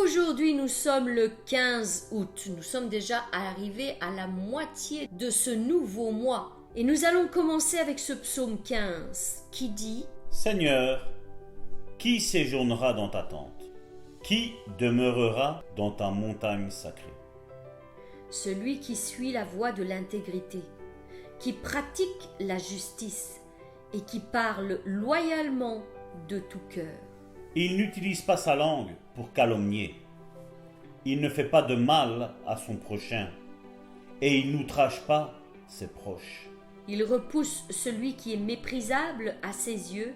Aujourd'hui, nous sommes le 15 août. Nous sommes déjà arrivés à la moitié de ce nouveau mois. Et nous allons commencer avec ce psaume 15 qui dit « Seigneur, qui séjournera dans ta tente? Qui demeurera dans ta montagne sacrée? Celui qui suit la voie de l'intégrité, qui pratique la justice et qui parle loyalement de tout cœur. Il n'utilise pas sa langue pour calomnier. Il ne fait pas de mal à son prochain et il n'outrage pas ses proches. Il repousse celui qui est méprisable à ses yeux,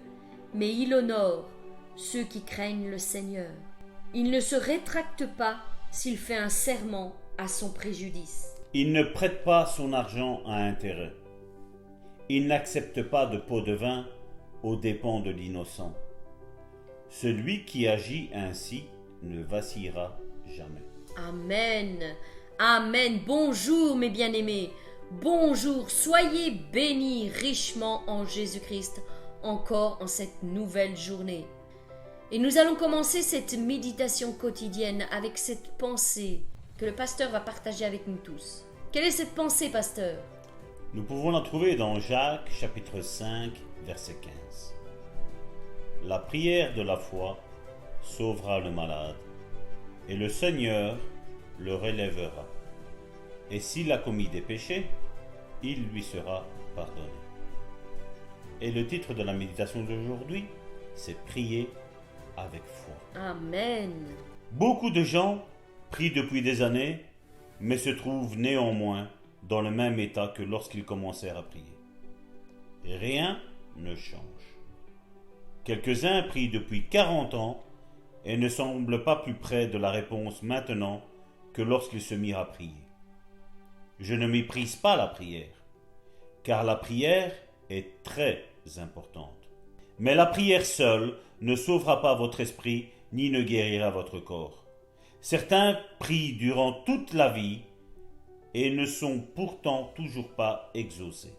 mais il honore ceux qui craignent le Seigneur. Il ne se rétracte pas s'il fait un serment à son préjudice. Il ne prête pas son argent à intérêt. Il n'accepte pas de pot de vin aux dépens de l'innocent. Celui qui agit ainsi ne vacillera jamais. Amen. Amen. Bonjour mes bien-aimés. Bonjour. Soyez bénis richement en Jésus-Christ encore en cette nouvelle journée. Et nous allons commencer cette méditation quotidienne avec cette pensée que le pasteur va partager avec nous tous. Quelle est cette pensée, pasteur? Nous pouvons la trouver dans Jacques chapitre 5, verset 15. La prière de la foi sauvera le malade, et le Seigneur le relèvera. Et s'il a commis des péchés, il lui sera pardonné. Et le titre de la méditation d'aujourd'hui, c'est prier avec foi. Amen. Beaucoup de gens prient depuis des années, mais se trouvent néanmoins dans le même état que lorsqu'ils commencèrent à prier. Et rien ne change. Quelques-uns prient depuis 40 ans et ne semblent pas plus près de la réponse maintenant que lorsqu'ils se mirent à prier. Je ne méprise pas la prière, car la prière est très importante. Mais la prière seule ne sauvera pas votre esprit ni ne guérira votre corps. Certains prient durant toute la vie et ne sont pourtant toujours pas exaucés.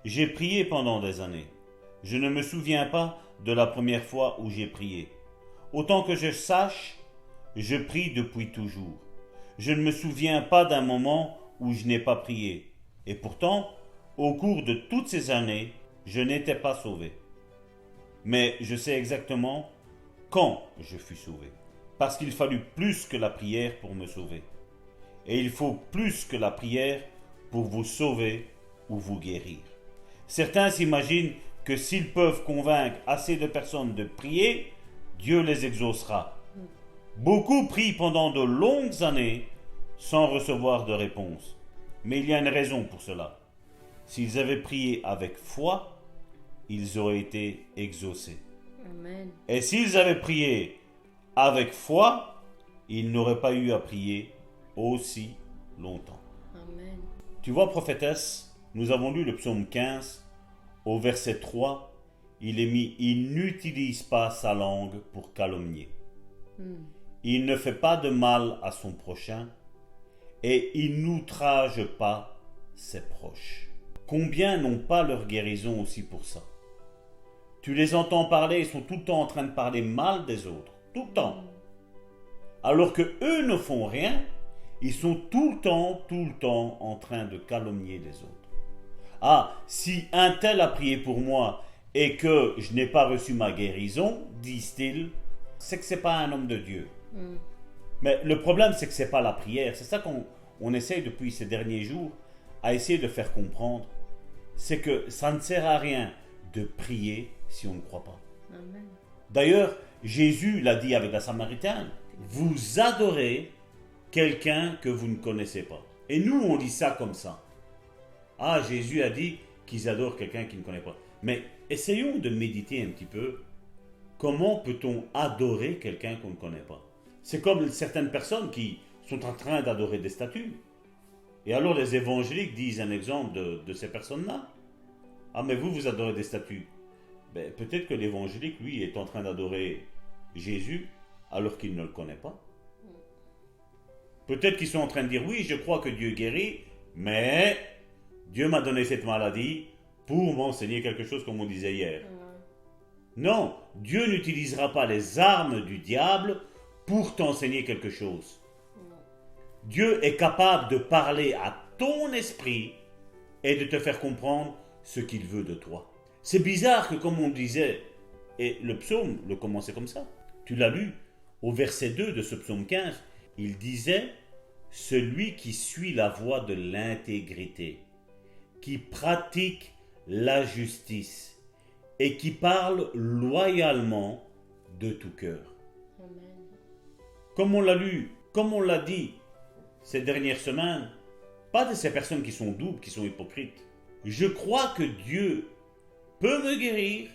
J'ai prié pendant des années. Je ne me souviens pas de la première fois où j'ai prié. Autant que je sache, je prie depuis toujours. Je ne me souviens pas d'un moment où je n'ai pas prié. Et pourtant, au cours de toutes ces années, je n'étais pas sauvé. Mais je sais exactement quand je fus sauvé. Parce qu'il fallut plus que la prière pour me sauver. Et il faut plus que la prière pour vous sauver ou vous guérir. Certains s'imaginent que s'ils peuvent convaincre assez de personnes de prier, Dieu les exaucera. Beaucoup prient pendant de longues années sans recevoir de réponse. Mais il y a une raison pour cela. S'ils avaient prié avec foi, ils auraient été exaucés. Amen. Et s'ils avaient prié avec foi, ils n'auraient pas eu à prier aussi longtemps. Amen. Tu vois, prophétesse, nous avons lu le psaume 15. Au verset 3, il est mis « Il n'utilise pas sa langue pour calomnier. Il ne fait pas de mal à son prochain et il n'outrage pas ses proches. » Combien n'ont pas leur guérison aussi pour ça? Tu les entends parler, ils sont tout le temps en train de parler mal des autres. Tout le temps. Alors que eux ne font rien, ils sont tout le temps en train de calomnier les autres. Ah, si un tel a prié pour moi et que je n'ai pas reçu ma guérison, disent-ils, c'est que ce n'est pas un homme de Dieu. Mais le problème, c'est que ce n'est pas la prière. C'est ça qu'on essaye depuis ces derniers jours à essayer de faire comprendre. C'est que ça ne sert à rien de prier si on ne croit pas. Amen. D'ailleurs, Jésus l'a dit avec la Samaritaine. Vous adorez quelqu'un que vous ne connaissez pas. Et nous, on dit ça comme ça. Ah, Jésus a dit qu'ils adorent quelqu'un qu'ils ne connaissent pas. Mais essayons de méditer un petit peu. Comment peut-on adorer quelqu'un qu'on ne connaît pas? C'est comme certaines personnes qui sont en train d'adorer des statues. Et alors les évangéliques disent un exemple de ces personnes-là. Ah, mais vous adorez des statues. Ben, peut-être que l'évangélique, lui, est en train d'adorer Jésus alors qu'il ne le connaît pas. Peut-être qu'ils sont en train de dire, oui, je crois que Dieu guérit, mais Dieu m'a donné cette maladie pour m'enseigner quelque chose comme on disait hier. Non, Dieu n'utilisera pas les armes du diable pour t'enseigner quelque chose. Dieu est capable de parler à ton esprit et de te faire comprendre ce qu'il veut de toi. C'est bizarre que, comme on disait, et le psaume le commençait comme ça, tu l'as lu, au verset 2 de ce psaume 15, il disait « Celui qui suit la voie de l'intégrité, qui pratique la justice et qui parle loyalement de tout cœur. » Comme on l'a lu, comme on l'a dit ces dernières semaines, pas de ces personnes qui sont doubles, qui sont hypocrites. Je crois que Dieu peut me guérir,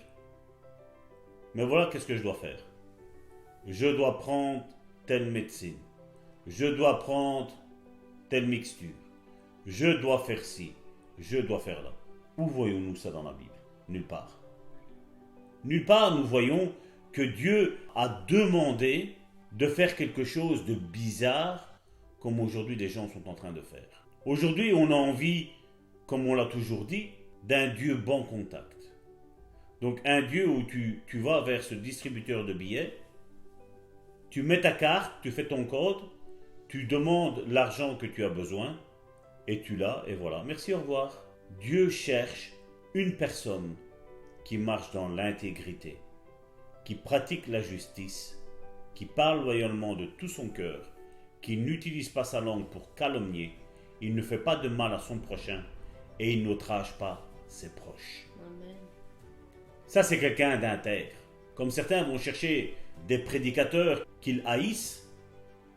mais voilà qu'est-ce que je dois faire. Je dois prendre telle médecine. Je dois prendre telle mixture. Je dois faire ci. Je dois faire là. Où voyons-nous ça dans la Bible? Nulle part. Nulle part nous voyons que Dieu a demandé de faire quelque chose de bizarre comme aujourd'hui des gens sont en train de faire. Aujourd'hui, on a envie, comme on l'a toujours dit, d'un Dieu bon contact. Donc un Dieu où tu vas vers ce distributeur de billets, tu mets ta carte, tu fais ton code, tu demandes l'argent que tu as besoin, et tu l'as, et voilà. Merci, au revoir. Dieu cherche une personne qui marche dans l'intégrité, qui pratique la justice, qui parle loyalement de tout son cœur, qui n'utilise pas sa langue pour calomnier, il ne fait pas de mal à son prochain, et il n'outrage pas ses proches. Amen. Ça, c'est quelqu'un d'intègre. Comme certains vont chercher des prédicateurs qu'ils haïssent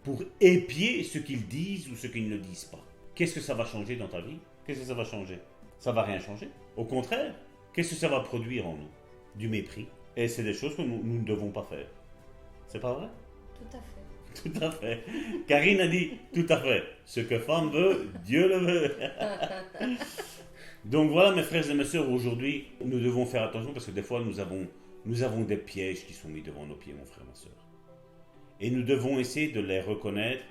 pour épier ce qu'ils disent ou ce qu'ils ne disent pas. Qu'est-ce que ça va changer dans ta vie? Qu'est-ce que ça va changer? Ça va rien changer. Au contraire, qu'est-ce que ça va produire en nous? Du mépris. Et c'est des choses que nous ne devons pas faire. C'est pas vrai? Tout à fait. Tout à fait. Karine a dit tout à fait. Ce que femme veut, Dieu le veut. Donc voilà, mes frères et mes sœurs, aujourd'hui, nous devons faire attention parce que des fois, nous avons des pièges qui sont mis devant nos pieds, mon frère, ma sœur. Et nous devons essayer de les reconnaître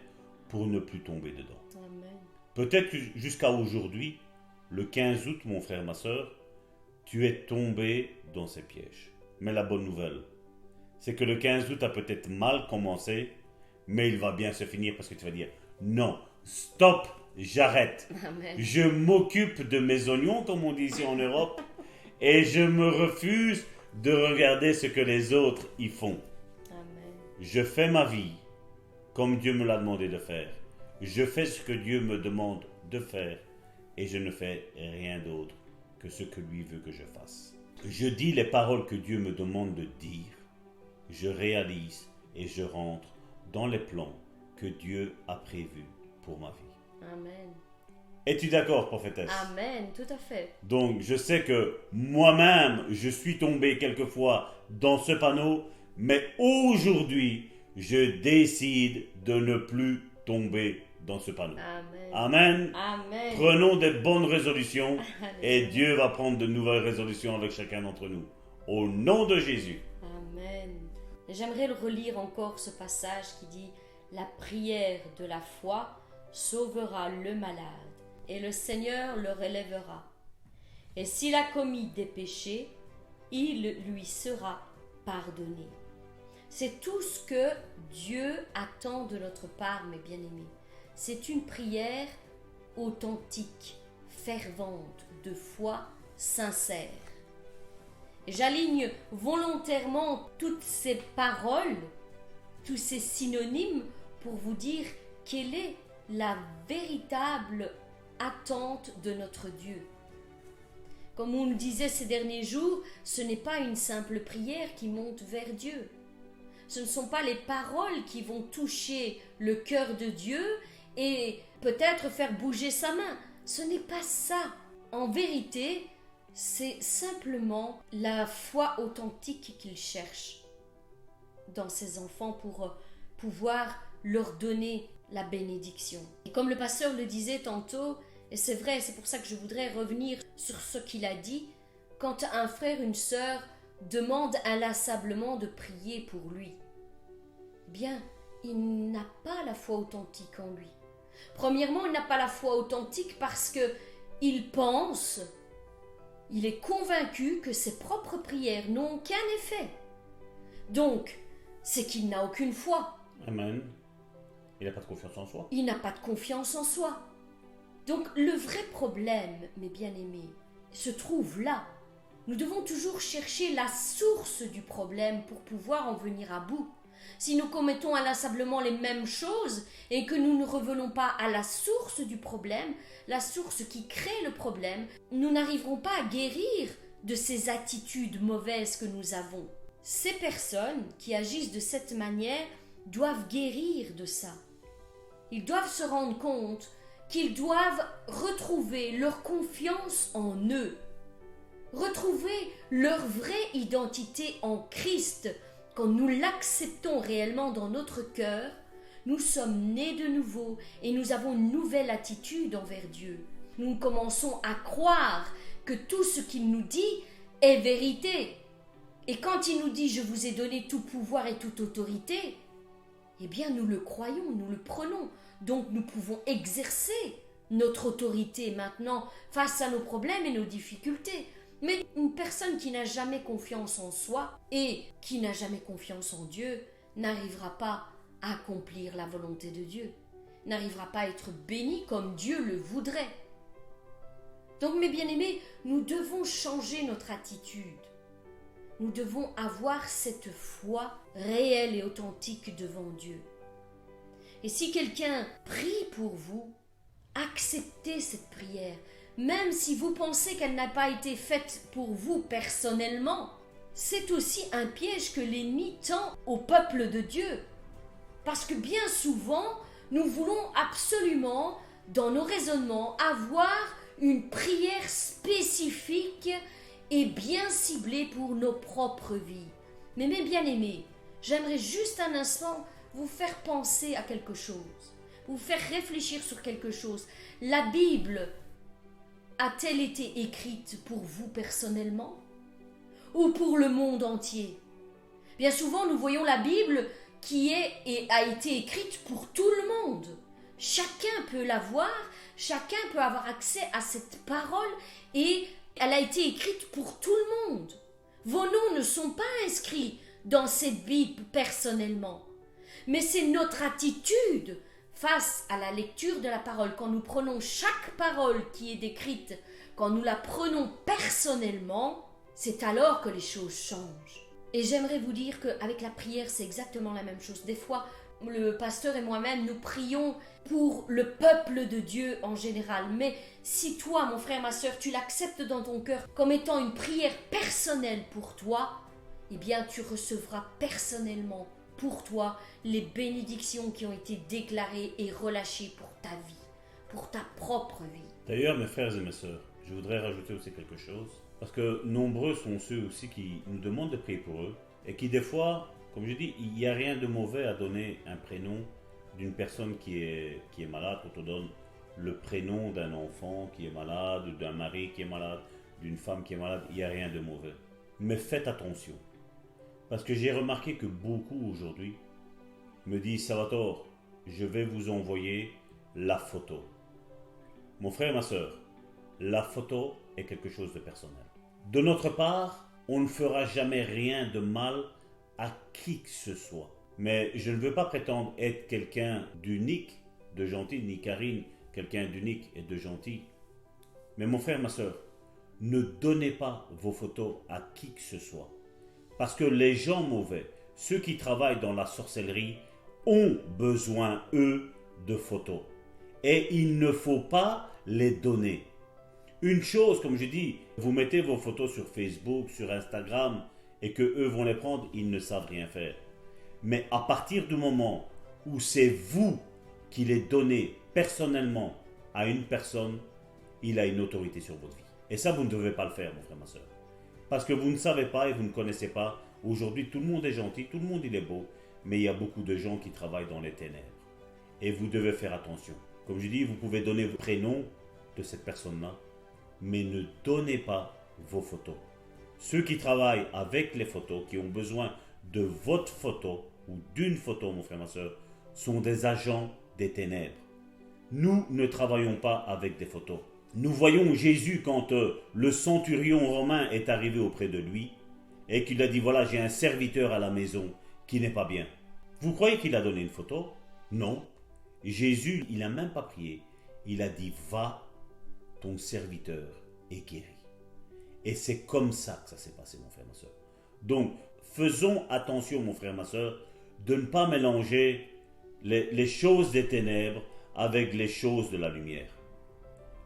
pour ne plus tomber dedans. Amen. Peut-être que jusqu'à aujourd'hui, le 15 août, mon frère, ma sœur, tu es tombé dans ces pièges. Mais la bonne nouvelle, c'est que le 15 août a peut-être mal commencé, mais il va bien se finir parce que tu vas dire non, stop, j'arrête. Amen. Je m'occupe de mes oignons, comme on dit ici en Europe, et je me refuse de regarder ce que les autres y font. Amen. Je fais ma vie comme Dieu me l'a demandé de faire. Je fais ce que Dieu me demande de faire et je ne fais rien d'autre que ce que lui veut que je fasse. Je dis les paroles que Dieu me demande de dire. Je réalise et je rentre dans les plans que Dieu a prévus pour ma vie. Amen. Es-tu d'accord, prophétesse? Amen, tout à fait. Donc, je sais que moi-même, je suis tombé quelquefois dans ce panneau, mais aujourd'hui, je décide de ne plus tomber dans ce panneau. Amen. Amen. Amen. Prenons des bonnes résolutions et Alléluia. Dieu va prendre de nouvelles résolutions avec chacun d'entre nous. Au nom de Jésus. Amen. J'aimerais le relire encore ce passage qui dit « La prière de la foi sauvera le malade, et le Seigneur le relèvera. Et s'il a commis des péchés, il lui sera pardonné. » C'est tout ce que Dieu attend de notre part, mes bien-aimés. C'est une prière authentique, fervente, de foi sincère. Et j'aligne volontairement toutes ces paroles, tous ces synonymes pour vous dire quelle est la véritable attente de notre Dieu. Comme on le disait ces derniers jours, ce n'est pas une simple prière qui monte vers Dieu. Ce ne sont pas les paroles qui vont toucher le cœur de Dieu et peut-être faire bouger sa main. Ce n'est pas ça. En vérité, c'est simplement la foi authentique qu'il cherche dans ses enfants pour pouvoir leur donner la bénédiction. Et comme le pasteur le disait tantôt, et c'est vrai, c'est pour ça que je voudrais revenir sur ce qu'il a dit, quand un frère, une sœur demande inlassablement de prier pour lui, bien, il n'a pas la foi authentique en lui. Premièrement, il n'a pas la foi authentique parce que il pense, il est convaincu que ses propres prières n'ont aucun effet. Donc, c'est qu'il n'a aucune foi. Amen. Il n'a pas de confiance en soi. Il n'a pas de confiance en soi. Donc le vrai problème, mes bien-aimés, se trouve là. Nous devons toujours chercher la source du problème pour pouvoir en venir à bout. Si nous commettons inlassablement les mêmes choses et que nous ne revenons pas à la source du problème, la source qui crée le problème, nous n'arriverons pas à guérir de ces attitudes mauvaises que nous avons. Ces personnes qui agissent de cette manière doivent guérir de ça. Ils doivent se rendre compte qu'ils doivent retrouver leur confiance en eux, retrouver leur vraie identité en Christ. Quand nous l'acceptons réellement dans notre cœur, nous sommes nés de nouveau et nous avons une nouvelle attitude envers Dieu. Nous commençons à croire que tout ce qu'il nous dit est vérité. Et quand il nous dit « je vous ai donné tout pouvoir et toute autorité », eh bien nous le croyons, nous le prenons. Donc nous pouvons exercer notre autorité maintenant face à nos problèmes et nos difficultés. Mais une personne qui n'a jamais confiance en soi et qui n'a jamais confiance en Dieu n'arrivera pas à accomplir la volonté de Dieu, n'arrivera pas à être béni comme Dieu le voudrait. Donc mes bien-aimés, nous devons changer notre attitude. Nous devons avoir cette foi réelle et authentique devant Dieu. Et si quelqu'un prie pour vous, acceptez cette prière. Même si vous pensez qu'elle n'a pas été faite pour vous personnellement, c'est aussi un piège que l'ennemi tend au peuple de Dieu. Parce que bien souvent, nous voulons absolument, dans nos raisonnements, avoir une prière spécifique et bien ciblée pour nos propres vies. Mais mes bien-aimés, j'aimerais juste un instant vous faire penser à quelque chose, vous faire réfléchir sur quelque chose. La Bible a-t-elle été écrite pour vous personnellement ou pour le monde entier? Bien souvent, nous voyons la Bible qui est et a été écrite pour tout le monde. Chacun peut la voir, chacun peut avoir accès à cette parole et elle a été écrite pour tout le monde. Vos noms ne sont pas inscrits dans cette Bible personnellement, mais c'est notre attitude face à la lecture de la parole, quand nous prenons chaque parole qui est décrite, quand nous la prenons personnellement, c'est alors que les choses changent. Et j'aimerais vous dire qu'avec la prière, c'est exactement la même chose. Des fois, le pasteur et moi-même, nous prions pour le peuple de Dieu en général. Mais si toi, mon frère, ma sœur, tu l'acceptes dans ton cœur comme étant une prière personnelle pour toi, eh bien, tu recevras personnellement pour toi les bénédictions qui ont été déclarées et relâchées pour ta vie, pour ta propre vie. D'ailleurs, mes frères et mes sœurs, je voudrais rajouter aussi quelque chose, parce que nombreux sont ceux aussi qui nous demandent de prier pour eux, et qui des fois, comme je dis, il n'y a rien de mauvais à donner un prénom d'une personne qui est malade. Quand on donne le prénom d'un enfant qui est malade, ou d'un mari qui est malade, d'une femme qui est malade, il n'y a rien de mauvais. Mais faites attention. Parce que j'ai remarqué que beaucoup aujourd'hui me disent « Salvatore, je vais vous envoyer la photo. » Mon frère et ma sœur, la photo est quelque chose de personnel. De notre part, on ne fera jamais rien de mal à qui que ce soit. Mais je ne veux pas prétendre être quelqu'un d'unique, de gentil, ni Karine, quelqu'un d'unique et de gentil. Mais mon frère, ma sœur, ne donnez pas vos photos à qui que ce soit. Parce que les gens mauvais, ceux qui travaillent dans la sorcellerie, ont besoin, eux, de photos. Et il ne faut pas les donner. Une chose, comme je dis, vous mettez vos photos sur Facebook, sur Instagram, et que eux vont les prendre, ils ne savent rien faire. Mais à partir du moment où c'est vous qui les donnez personnellement à une personne, il a une autorité sur votre vie. Et ça, vous ne devez pas le faire, mon frère, ma soeur. Parce que vous ne savez pas et vous ne connaissez pas. Aujourd'hui, tout le monde est gentil, tout le monde il est beau, mais il y a beaucoup de gens qui travaillent dans les ténèbres. Et vous devez faire attention. Comme je dis, vous pouvez donner le prénom de cette personne-là, mais ne donnez pas vos photos. Ceux qui travaillent avec les photos, qui ont besoin de votre photo ou d'une photo, mon frère, ma soeur, sont des agents des ténèbres. Nous ne travaillons pas avec des photos. Nous voyons Jésus quand le centurion romain est arrivé auprès de lui et qu'il a dit, voilà, j'ai un serviteur à la maison qui n'est pas bien. Vous croyez qu'il a donné une photo? Non. Jésus, il n'a même pas prié. Il a dit, va, ton serviteur est guéri. Et c'est comme ça que ça s'est passé, mon frère, ma soeur. Donc, faisons attention, mon frère, ma soeur, de ne pas mélanger les choses des ténèbres avec les choses de la lumière.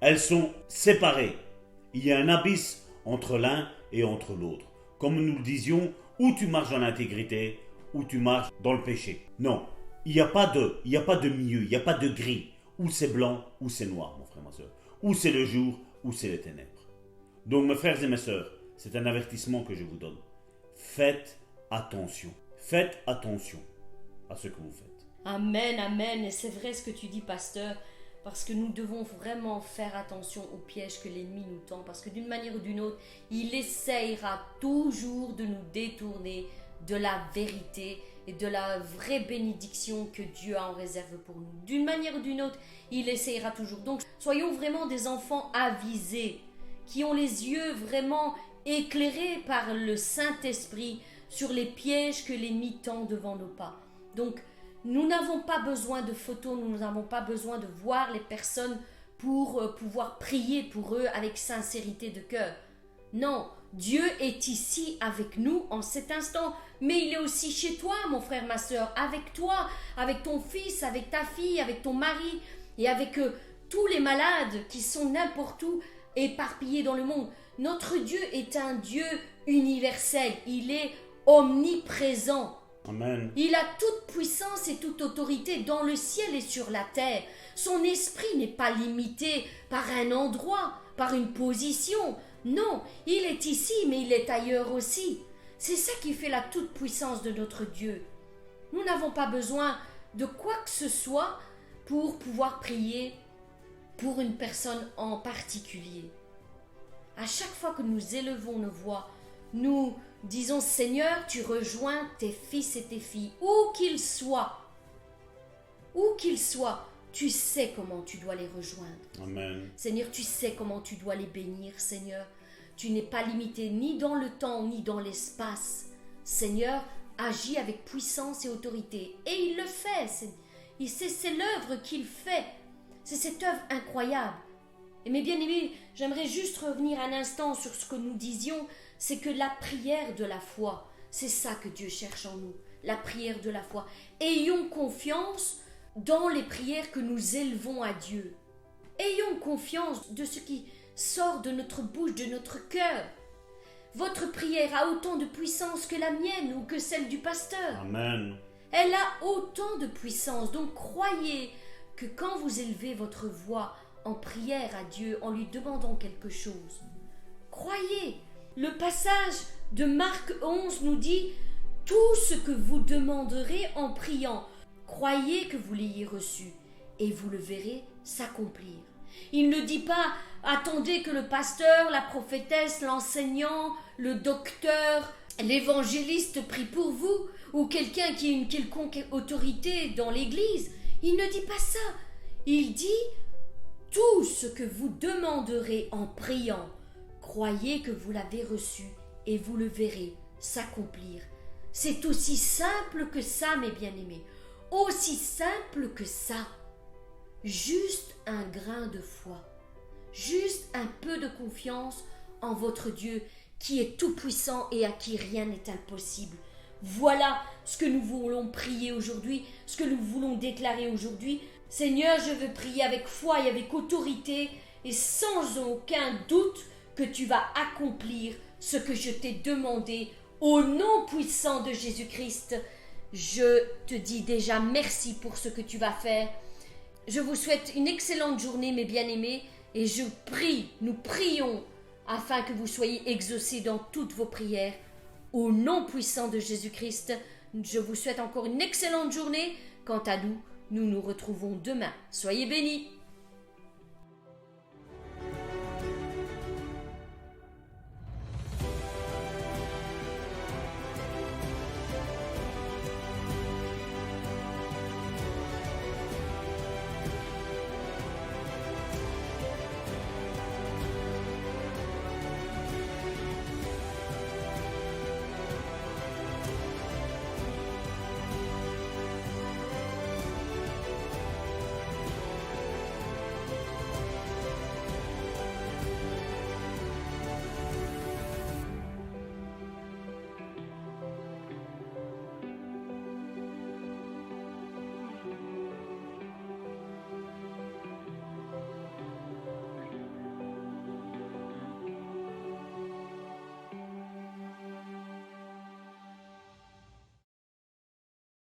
Elles sont séparées. Il y a un abysse entre l'un et entre l'autre. Comme nous le disions, ou tu marches dans l'intégrité, ou tu marches dans le péché. Non, il n'y a pas de milieu, il n'y a pas de gris. Ou c'est blanc, ou c'est noir, mon frère, ma soeur. Ou c'est le jour, ou c'est les ténèbres. Donc, mes frères et mes sœurs, c'est un avertissement que je vous donne. Faites attention. Faites attention à ce que vous faites. Amen, amen. Et c'est vrai ce que tu dis, pasteur, parce que nous devons vraiment faire attention aux pièges que l'ennemi nous tend, parce que d'une manière ou d'une autre, il essayera toujours de nous détourner de la vérité et de la vraie bénédiction que Dieu a en réserve pour nous. D'une manière ou d'une autre, il essayera toujours. Donc, soyons vraiment des enfants avisés, qui ont les yeux vraiment éclairés par le Saint-Esprit sur les pièges que l'ennemi tend devant nos pas. Donc, nous n'avons pas besoin de photos, nous n'avons pas besoin de voir les personnes pour pouvoir prier pour eux avec sincérité de cœur. Non, Dieu est ici avec nous en cet instant, mais il est aussi chez toi, mon frère, ma soeur, avec toi, avec ton fils, avec ta fille, avec ton mari et avec tous les malades qui sont n'importe où éparpillés dans le monde. Notre Dieu est un Dieu universel, il est omniprésent. Amen. Il a toute puissance et toute autorité dans le ciel et sur la terre. Son esprit n'est pas limité par un endroit, par une position. Non, il est ici, mais il est ailleurs aussi. C'est ça qui fait la toute puissance de notre Dieu. Nous n'avons pas besoin de quoi que ce soit pour pouvoir prier pour une personne en particulier. À chaque fois que nous élevons nos voix, nous disons, Seigneur, tu rejoins tes fils et tes filles, où qu'ils soient, tu sais comment tu dois les rejoindre. Amen. Seigneur, tu sais comment tu dois les bénir, Seigneur. Tu n'es pas limité ni dans le temps, ni dans l'espace. Seigneur, agis avec puissance et autorité. Et il le fait. C'est l'œuvre qu'il fait. C'est cette œuvre incroyable. Et mes bien-aimés, j'aimerais juste revenir un instant sur ce que nous disions, c'est que la prière de la foi, c'est ça que Dieu cherche en nous, la prière de la foi. Ayons confiance dans les prières que nous élevons à Dieu. Ayons confiance de ce qui sort de notre bouche, de notre cœur. Votre prière a autant de puissance que la mienne ou que celle du pasteur. Amen. Elle a autant de puissance, donc croyez que quand vous élevez votre voix en prière à Dieu, en lui demandant quelque chose, croyez. Le passage de Marc 11 nous dit « Tout ce que vous demanderez en priant, croyez que vous l'ayez reçu, et vous le verrez s'accomplir. » Il ne dit pas « Attendez que le pasteur, la prophétesse, l'enseignant, le docteur, l'évangéliste prie pour vous, ou quelqu'un qui a une quelconque autorité dans l'église. » Il ne dit pas ça. Il dit « Tout ce que vous demanderez en priant, croyez que vous l'avez reçu et vous le verrez s'accomplir. » C'est aussi simple que ça, mes bien-aimés. Aussi simple que ça. Juste un grain de foi. Juste un peu de confiance en votre Dieu qui est tout-puissant et à qui rien n'est impossible. Voilà ce que nous voulons prier aujourd'hui, ce que nous voulons déclarer aujourd'hui. Seigneur, je veux prier avec foi et avec autorité et sans aucun doute que tu vas accomplir ce que je t'ai demandé au nom puissant de Jésus-Christ. Je te dis déjà merci pour ce que tu vas faire. Je vous souhaite une excellente journée, mes bien-aimés, et je prie, nous prions, afin que vous soyez exaucés dans toutes vos prières. Au nom puissant de Jésus-Christ, je vous souhaite encore une excellente journée. Quant à nous, nous nous retrouvons demain. Soyez bénis.